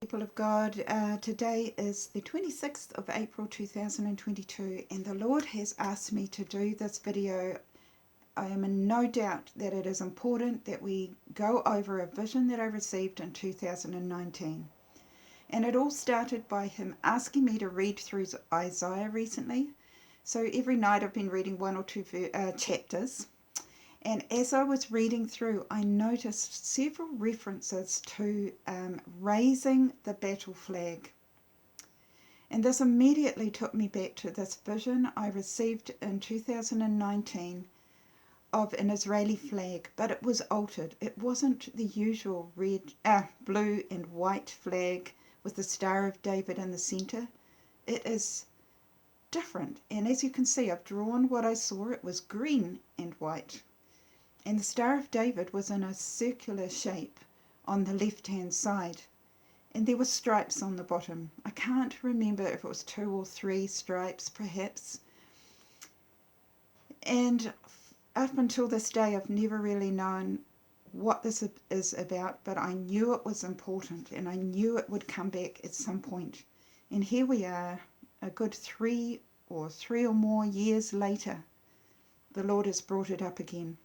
People of God, today is the 26th of April 2022 and the Lord has asked me to do this video. I am in no doubt that it is important that we go over a vision that I received in 2019. And it all started by him asking me to read through Isaiah recently. So every night I've been reading one or two chapters. And as I was reading through, I noticed several references to raising the battle flag. And this immediately took me back to this vision I received in 2019 of an Israeli flag, but it was altered. It wasn't the usual blue and white flag with the Star of David in the center. It is different. And as you can see, I've drawn what I saw. It was green and white. And the Star of David was in a circular shape on the left-hand side. And there were stripes on the bottom. I can't remember if it was 2 or 3 stripes, perhaps. And up until this day, I've never really known what this is about, but I knew it was important, and I knew it would come back at some point. And here we are, a good 3 or more years later, the Lord has brought it up again.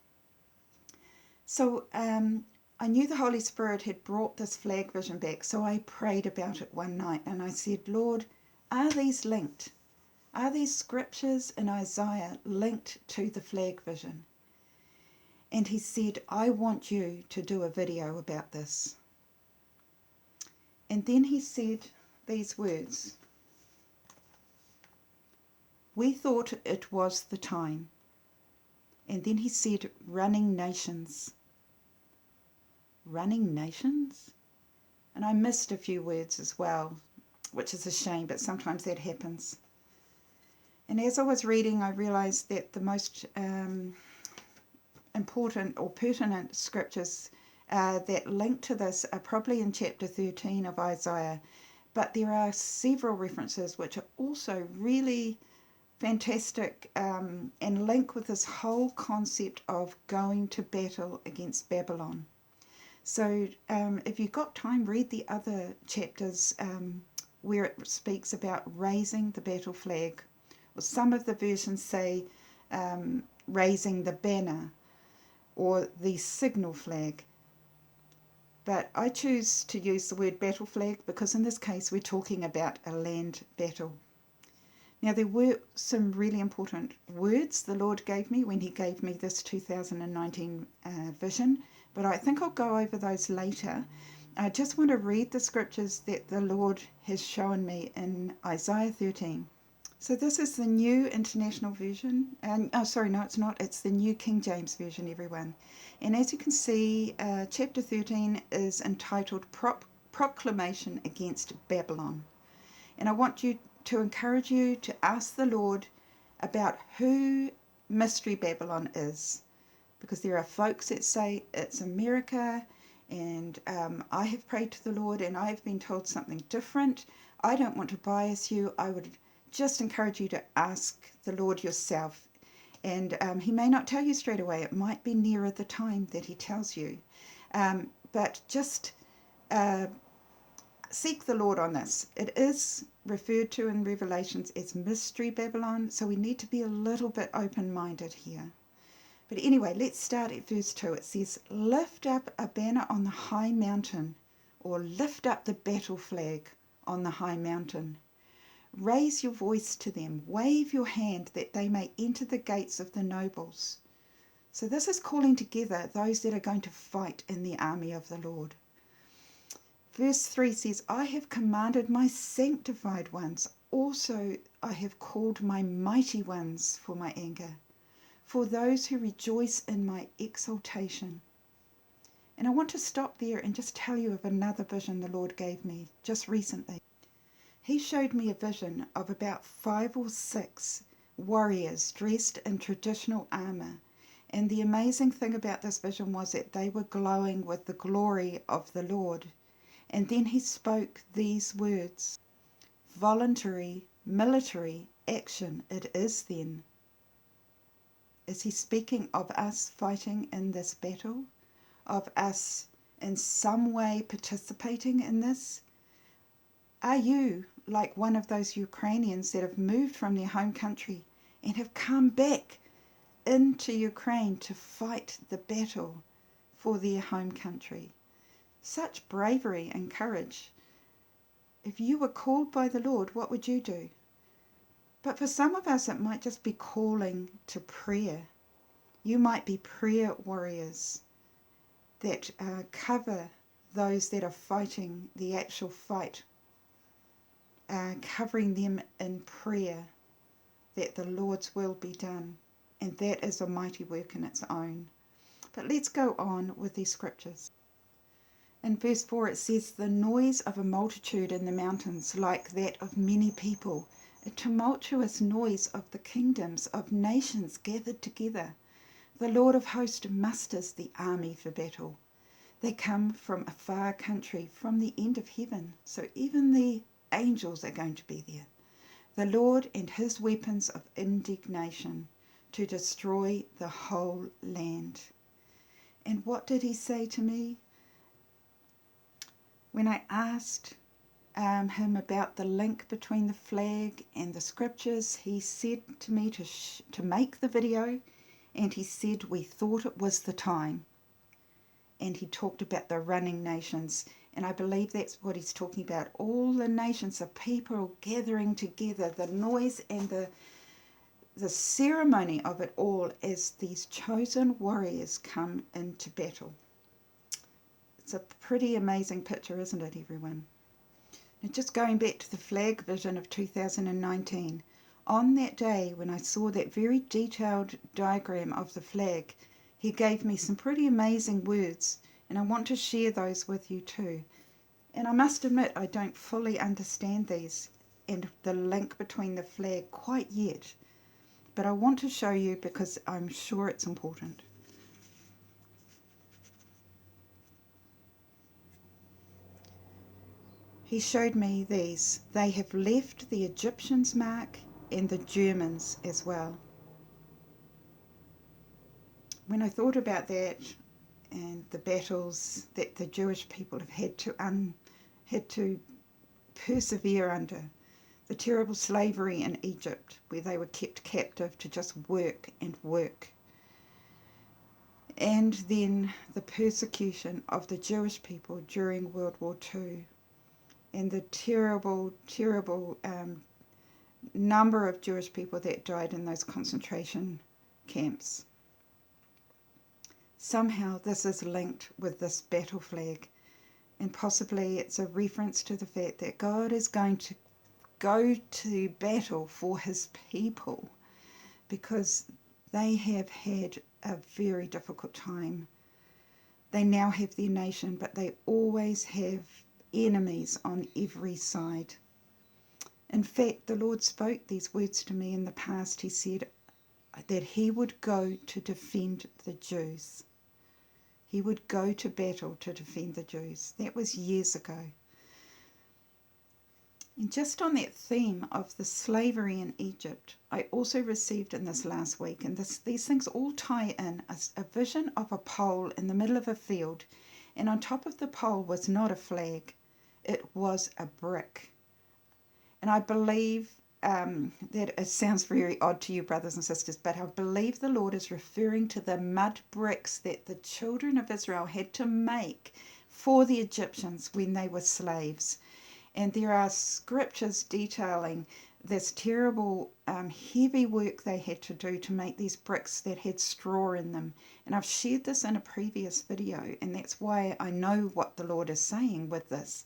So I knew the Holy Spirit had brought this flag vision back, so I prayed about it one night and I said, Lord, are these linked? Are these scriptures in Isaiah linked to the flag vision? And he said, I want you to do a video about this. And then he said these words, we thought it was the time. And then he said, running nations. Running nations? And I missed a few words as well, which is a shame, but sometimes that happens. And as I was reading, I realized that the most important or pertinent scriptures that link to this are probably in chapter 13 of Isaiah, but there are several references which are also really fantastic and link with this whole concept of going to battle against Babylon. So if you've got time, read the other chapters where it speaks about raising the battle flag. Or some of the versions say raising the banner or the signal flag. But I choose to use the word battle flag because in this case we're talking about a land battle. Now, there were some really important words the Lord gave me when he gave me this 2019 vision, but I think I'll go over those later. I just want to read the scriptures that the Lord has shown me in Isaiah 13. So this is the New International Version. It's not. It's the New King James Version, everyone. And as you can see, chapter 13 is entitled Proclamation Against Babylon. And I want to encourage you to ask the Lord about who Mystery Babylon is, because there are folks that say it's America, and I have prayed to the Lord and I have been told something different. I don't want to bias you. I would just encourage you to ask the Lord yourself, and he may not tell you straight away. It might be nearer the time that he tells you, but just seek the Lord on this. It is referred to in Revelations as Mystery Babylon, so we need to be a little bit open-minded here. But anyway, let's start at verse 2. It says, lift up a banner on the high mountain, or lift up the battle flag on the high mountain. Raise your voice to them, wave your hand that they may enter the gates of the nobles. So this is calling together those that are going to fight in the army of the Lord. Verse 3 says, I have commanded my sanctified ones. Also I have called my mighty ones for my anger, for those who rejoice in my exaltation. And I want to stop there and just tell you of another vision the Lord gave me just recently. He showed me a vision of about 5 or 6 warriors dressed in traditional armor. And the amazing thing about this vision was that they were glowing with the glory of the Lord. And then he spoke these words, voluntary military action it is then. Is he speaking of us fighting in this battle? Of us in some way participating in this? Are you like one of those Ukrainians that have moved from their home country and have come back into Ukraine to fight the battle for their home country? Such bravery and courage. If you were called by the Lord, what would you do? But for some of us, it might just be calling to prayer. You might be prayer warriors that cover those that are fighting the actual fight, covering them in prayer that the Lord's will be done. And that is a mighty work in its own. But let's go on with these scriptures. In verse 4 it says, "The noise of a multitude in the mountains, like that of many people, a tumultuous noise of the kingdoms of nations gathered together. The Lord of hosts musters the army for battle. They come from a far country, from the end of heaven." So even the angels are going to be there. "The Lord and his weapons of indignation to destroy the whole land." And what did he say to me? When I asked him about the link between the flag and the scriptures, he said to me to make the video, and he said we thought it was the time. And he talked about the running nations, and I believe that's what he's talking about. All the nations of people gathering together, the noise and the ceremony of it all as these chosen warriors come into battle. It's a pretty amazing picture, isn't it, everyone? Now, just going back to the flag vision of 2019, on that day when I saw that very detailed diagram of the flag, he gave me some pretty amazing words, and I want to share those with you too. And I must admit, I don't fully understand these and the link between the flag quite yet, but I want to show you because I'm sure it's important. He showed me these. They have left the Egyptians' mark and the Germans as well. When I thought about that and the battles that the Jewish people have had to persevere under, the terrible slavery in Egypt where they were kept captive to just work and work, and then the persecution of the Jewish people during World War II, and the terrible number of Jewish people that died in those concentration camps. Somehow this is linked with this battle flag, and possibly it's a reference to the fact that God is going to go to battle for his people because they have had a very difficult time. They now have their nation, but they always have enemies on every side. In fact, the Lord spoke these words to me in the past. He said that he would go to defend the Jews. He would go to battle to defend the Jews. That was years ago. And just on that theme of the slavery in Egypt, I also received in this last week, and these things all tie in, a vision of a pole in the middle of a field, and on top of the pole was not a flag, it was a brick. And I believe that it sounds very odd to you, brothers and sisters, but I believe the Lord is referring to the mud bricks that the children of Israel had to make for the Egyptians when they were slaves. And there are scriptures detailing this terrible heavy work they had to do to make these bricks that had straw in them. And I've shared this in a previous video, and that's why I know what the Lord is saying with this.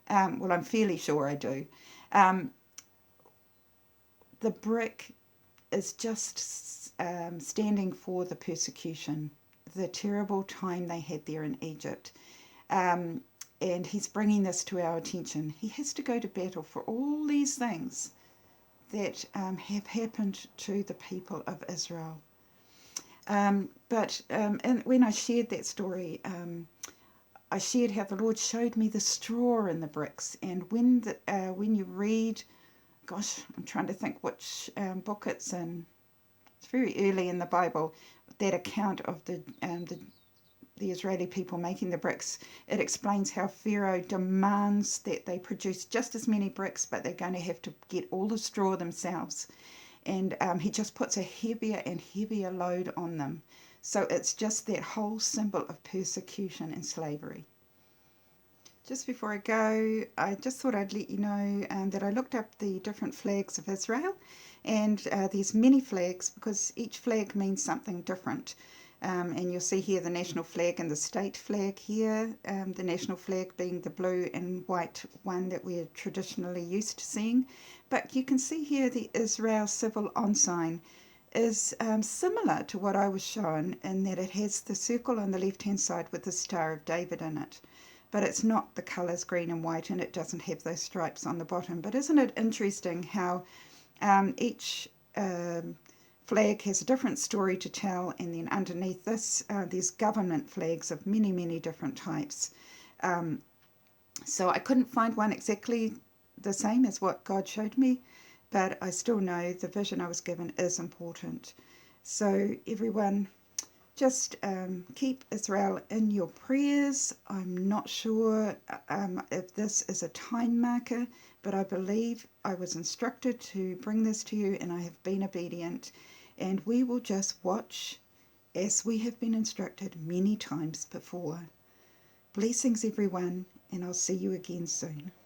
Well, I'm fairly sure I do. The brick is just standing for the persecution, the terrible time they had there in Egypt. And he's bringing this to our attention. He has to go to battle for all these things that have happened to the people of Israel. And when I shared that story, I shared how the Lord showed me the straw in the bricks. And when you read, gosh, I'm trying to think which book it's in. It's very early in the Bible, that account of the the Israeli people making the bricks, it explains how Pharaoh demands that they produce just as many bricks, but they're going to have to get all the straw themselves. And he just puts a heavier and heavier load on them. So it's just that whole symbol of persecution and slavery. Just before I go, I just thought I'd let you know that I looked up the different flags of Israel, and there's many flags because each flag means something different. And you'll see here the national flag and the state flag here, the national flag being the blue and white one that we're traditionally used to seeing. But you can see here the Israel civil ensign is similar to what I was shown in that it has the circle on the left hand side with the Star of David in it. But it's not the colours green and white, and it doesn't have those stripes on the bottom. But isn't it interesting how each flag has a different story to tell, and then underneath this there's government flags of many, many different types. So I couldn't find one exactly the same as what God showed me, but I still know the vision I was given is important. So everyone, just keep Israel in your prayers. I'm not sure if this is a time marker, but I believe I was instructed to bring this to you, and I have been obedient. And we will just watch as we have been instructed many times before. Blessings, everyone, and I'll see you again soon.